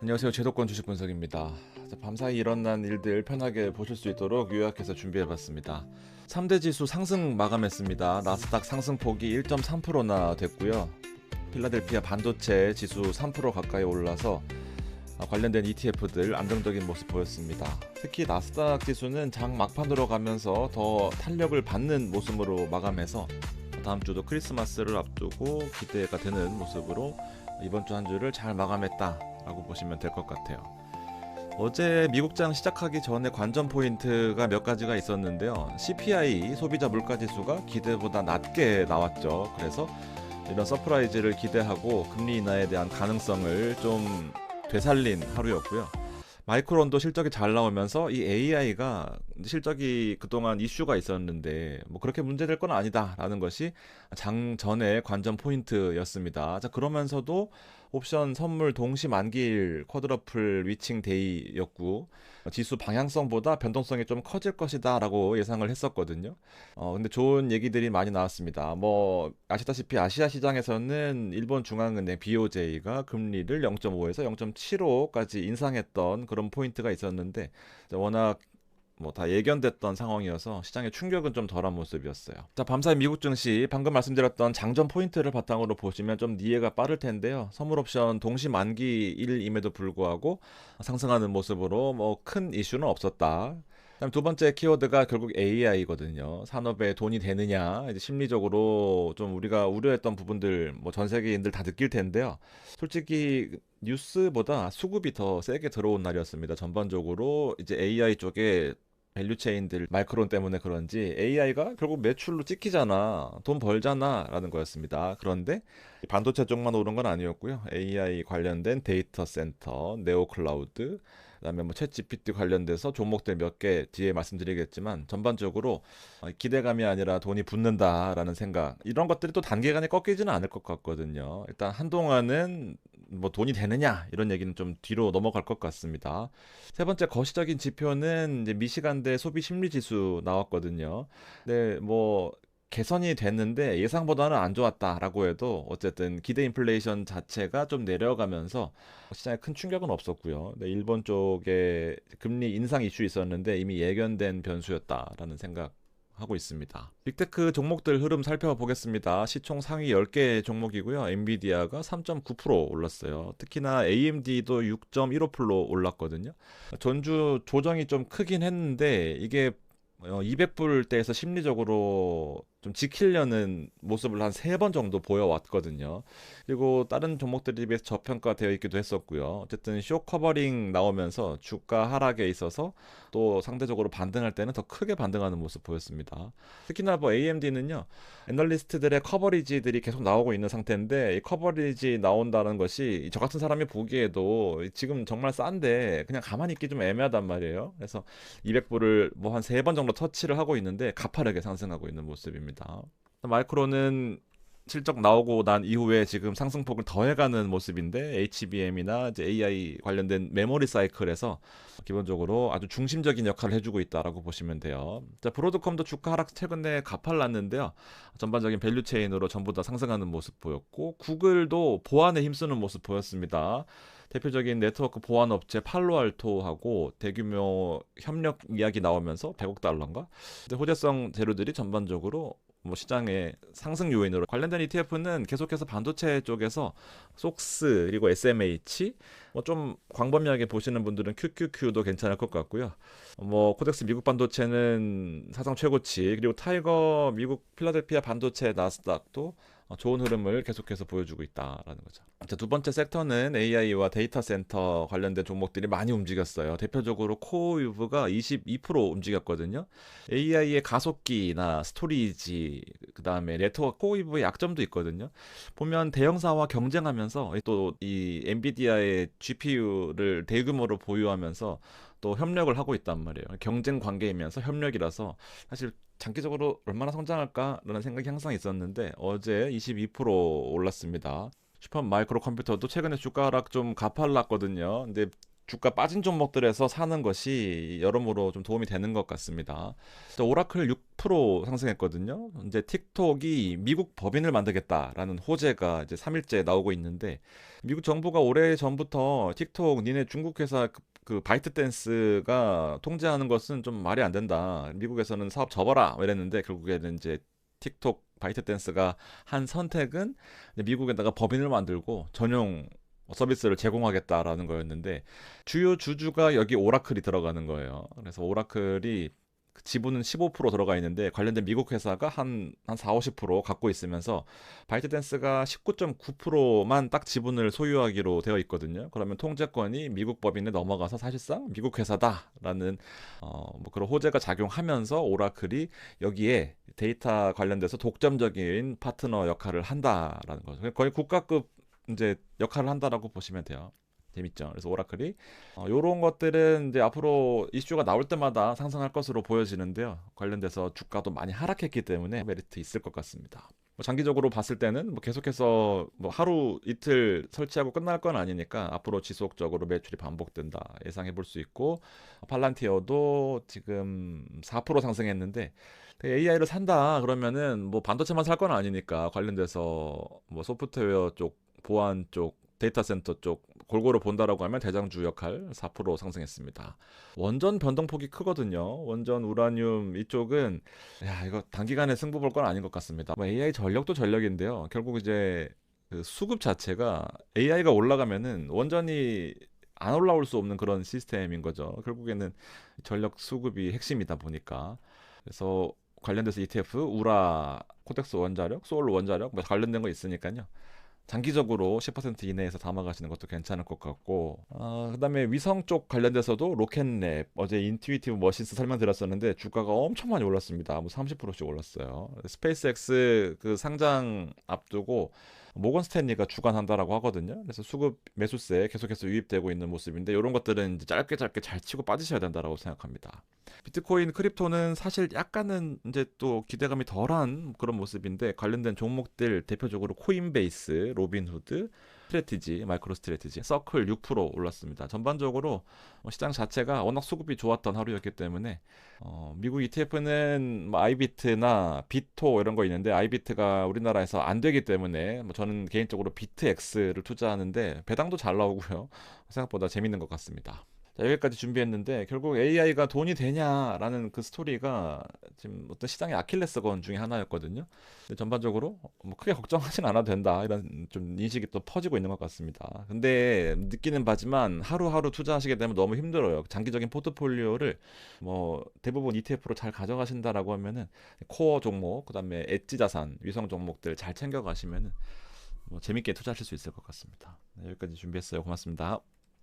안녕하세요. 제도권 주식 분석입니다. 밤사이 일어난 일들 편하게 보실 수 있도록 요약해서 준비해봤습니다. 3대 지수 상승 마감했습니다. 나스닥 상승폭이 1.3%나 됐고요. 필라델피아 반도체 지수 3% 가까이 올라서 관련된 ETF들 안정적인 모습 보였습니다. 특히 나스닥 지수는 장 막판으로 가면서 더 탄력을 받는 모습으로 마감해서 다음 주도 크리스마스를 앞두고 기대가 되는 모습으로 이번 주 한 주를 잘 마감했다라고 보시면 될 것 같아요. 어제 미국장 시작하기 전에 관전 포인트가 몇 가지가 있었는데요. CPI 소비자 물가지수가 기대보다 낮게 나왔죠. 그래서 이런 서프라이즈를 기대하고 금리 인하에 대한 가능성을 좀 되살린 하루였고요. 마이크론도 실적이 잘 나오면서 이 AI가 실적이 그동안 이슈가 있었는데 뭐 그렇게 문제될 건 아니다라는 것이 장 전의 관전 포인트였습니다. 자, 그러면서도 옵션 선물 동시 만기일 쿼드러플 위칭 데이였고 지수 방향성보다 변동성이 좀 커질 것이다라고 예상을 했었거든요. 근데 좋은 얘기들이 많이 나왔습니다. 뭐 아시다시피 아시아 시장에서는 일본 중앙은행 BOJ가 금리를 0.5에서 0.75까지 인상했던 그런 포인트가 있었는데 워낙 뭐 다 예견됐던 상황이어서 시장의 충격은 좀 덜한 모습이었어요. 자, 밤사이 미국 증시 방금 말씀드렸던 장전 포인트를 바탕으로 보시면 좀 이해가 빠를 텐데요. 선물 옵션 동시 만기일임에도 불구하고 상승하는 모습으로 뭐 큰 이슈는 없었다. 그다음 두 번째 키워드가 결국 AI거든요. 산업에 돈이 되느냐, 이제 심리적으로 좀 우리가 우려했던 부분들, 뭐 전 세계인들 다 느낄 텐데요. 솔직히 뉴스보다 수급이 더 세게 들어온 날이었습니다. 전반적으로 이제 AI 쪽에 밸류체인들 마이크론 때문에 그런지 AI가 결국 매출로 찍히잖아. 돈 벌잖아. 라는 거였습니다. 그런데 반도체 쪽만 오른 건 아니었고요. AI 관련된 데이터 센터, 네오 클라우드, 그다음에 뭐 챗GPT 관련돼서 종목들 몇 개 뒤에 말씀드리겠지만 전반적으로 기대감이 아니라 돈이 붙는다라는 생각. 이런 것들이 또 단기간에 꺾이지는 않을 것 같거든요. 일단 한동안은 뭐 돈이 되느냐 이런 얘기는 좀 뒤로 넘어갈 것 같습니다. 세 번째 거시적인 지표는 이제 미시간대 소비 심리 지수 나왔거든요. 근데 뭐 개선이 됐는데 예상보다는 안 좋았다라고 해도 어쨌든 기대 인플레이션 자체가 좀 내려가면서 시장에 큰 충격은 없었고요. 근데 일본 쪽에 금리 인상 이슈 있었는데 이미 예견된 변수였다라는 생각 하고 있습니다. 빅테크 종목들 흐름 살펴보겠습니다. 시총 상위 10개 종목이고요. 엔비디아가 3.9% 올랐어요. 특히나 AMD도 6.15% 올랐거든요. 전주 조정이 좀 크긴 했는데 이게 200불대에서 심리적으로 좀 지키려는 모습을 한 3번 정도 보여왔거든요. 그리고 다른 종목들에 비해서 저평가되어 있기도 했었고요. 어쨌든 쇼 커버링 나오면서 주가 하락에 있어서 또 상대적으로 반등할 때는 더 크게 반등하는 모습 보였습니다. 특히나 뭐 AMD는요. 애널리스트들의 커버리지들이 계속 나오고 있는 상태인데 이 커버리지 나온다는 것이 저 같은 사람이 보기에도 지금 정말 싼데 그냥 가만히 있기 좀 애매하단 말이에요. 그래서 200불을 뭐 한 3번 정도 터치를 하고 있는데 가파르게 상승하고 있는 모습입니다. 마이크로는 실적 나오고 난 이후에 지금 상승폭을 더해가는 모습인데 HBM이나 이제 AI 관련된 메모리 사이클에서 기본적으로 아주 중심적인 역할을 해주고 있다라고 보시면 돼요. 자, 브로드컴도 주가 하락 최근에 가팔랐는데요. 전반적인 밸류 체인으로 전부 다 상승하는 모습 보였고 구글도 보안에 힘쓰는 모습 보였습니다. 대표적인 네트워크 보안 업체 팔로알토하고 대규모 협력 이야기 나오면서 100억 달러인가? 근데 호재성 재료들이 전반적으로 뭐 시장의 상승 요인으로 관련된 ETF는 계속해서 반도체 쪽에서 속스 그리고 SMH 뭐 좀 광범위하게 보시는 분들은 QQQ도 괜찮을 것 같고요. 뭐 코덱스 미국 반도체는 사상 최고치 그리고 타이거 미국 필라델피아 반도체 나스닥도 좋은 흐름을 계속해서 보여주고 있다라는 거죠. 자, 두 번째 섹터는 AI와 데이터 센터 관련된 종목들이 많이 움직였어요. 대표적으로 코어위브가 22% 움직였거든요. AI의 가속기나 스토리지, 그 다음에 네트워크 코어위브의 약점도 있거든요. 보면 대형사와 경쟁하면서 또 이 엔비디아의 GPU를 대규모로 보유하면서 또 협력을 하고 있단 말이에요. 경쟁 관계이면서 협력이라서 사실 장기적으로 얼마나 성장할까라는 생각이 항상 있었는데 어제 22% 올랐습니다. 슈퍼 마이크로 컴퓨터도 최근에 주가 하락 좀 가팔랐거든요. 근데 주가 빠진 종목들에서 사는 것이 여러모로 좀 도움이 되는 것 같습니다. 오라클 6% 상승했거든요. 이제 틱톡이 미국 법인을 만들겠다라는 호재가 이제 3일째 나오고 있는데, 미국 정부가 오래 전부터 틱톡 니네 중국 회사 그 바이트댄스가 통제하는 것은 좀 말이 안 된다. 미국에서는 사업 접어라 이랬는데, 결국에는 이제 틱톡 바이트댄스가 한 선택은 미국에다가 법인을 만들고 전용 서비스를 제공하겠다라는 거였는데, 주요 주주가 여기 오라클이 들어가는 거예요. 그래서 오라클이 지분은 15% 들어가 있는데, 관련된 미국 회사가 한 4, 50% 갖고 있으면서 바이트댄스가 19.9%만 딱 지분을 소유하기로 되어 있거든요. 그러면 통제권이 미국 법인에 넘어가서 사실상 미국 회사다라는 뭐 그런 호재가 작용하면서 오라클이 여기에 데이터 관련돼서 독점적인 파트너 역할을 한다라는 거죠. 거의 국가급 이제 역할을 한다라고 보시면 돼요. 재밌죠. 그래서 오라클이 요런 것들은 이제 앞으로 이슈가 나올 때마다 상승할 것으로 보여지는데요. 관련돼서 주가도 많이 하락했기 때문에 메리트 있을 것 같습니다. 뭐 장기적으로 봤을 때는 뭐 계속해서 뭐 하루 이틀 설치하고 끝날 건 아니니까 앞으로 지속적으로 매출이 반복된다 예상해 볼 수 있고, 팔란티어도 지금 4% 상승했는데, AI를 산다 그러면은 뭐 반도체만 살 건 아니니까 관련돼서 뭐 소프트웨어 쪽, 보안 쪽, 데이터 센터 쪽 골고루 본다라고 하면 대장주 역할 4% 상승했습니다. 원전 변동폭이 크거든요. 원전 우라늄 이쪽은 이거 단기간에 승부 볼 건 아닌 것 같습니다. 뭐 AI 전력도 전력인데요. 결국 이제 그 수급 자체가 AI가 올라가면은 원전이 안 올라올 수 없는 그런 시스템인 거죠. 결국에는 전력 수급이 핵심이다 보니까. 그래서 관련돼서 ETF, 우라, 코덱스 원자력, 소울 원자력 뭐 관련된 거 있으니까요. 장기적으로 10% 이내에서 담아가시는 것도 괜찮을 것 같고, 그다음에 위성 쪽 관련돼서도 로켓랩, 어제 인투이티브 머신스 설명드렸었는데 주가가 엄청 많이 올랐습니다. 뭐 30%씩 올랐어요. 스페이스X 그 상장 앞두고 모건 스탠리가 주관한다라고 하거든요. 그래서 수급 매수세 계속해서 유입되고 있는 모습인데, 이런 것들은 이제 짧게 잘 치고 빠지셔야 된다라고 생각합니다. 비트코인, 크립토는 사실 약간은 이제 또 기대감이 덜한 그런 모습인데, 관련된 종목들 대표적으로 코인베이스, 로빈후드, 스트래티지, 마이크로 스트래티지, 서클 6% 올랐습니다. 전반적으로 시장 자체가 워낙 수급이 좋았던 하루였기 때문에 미국 ETF는 뭐 아이비트나 비토 이런 거 있는데, 아이비트가 우리나라에서 안 되기 때문에 뭐 저는 개인적으로 비트X를 투자하는데 배당도 잘 나오고요. 생각보다 재밌는 것 같습니다. 자, 여기까지 준비했는데, 결국 AI가 돈이 되냐라는 그 스토리가 지금 어떤 시장의 아킬레스건 중에 하나였거든요. 근데 전반적으로 뭐 크게 걱정하진 않아도 된다, 이런 좀 인식이 또 퍼지고 있는 것 같습니다. 근데 느끼는 바지만 하루하루 투자하시게 되면 너무 힘들어요. 장기적인 포트폴리오를 뭐 대부분 ETF로 잘 가져가신다라고 하면은 코어 종목, 그다음에 엣지 자산, 위성 종목들 잘 챙겨 가시면은 뭐 재밌게 투자하실 수 있을 것 같습니다. 네, 여기까지 준비했어요. 고맙습니다.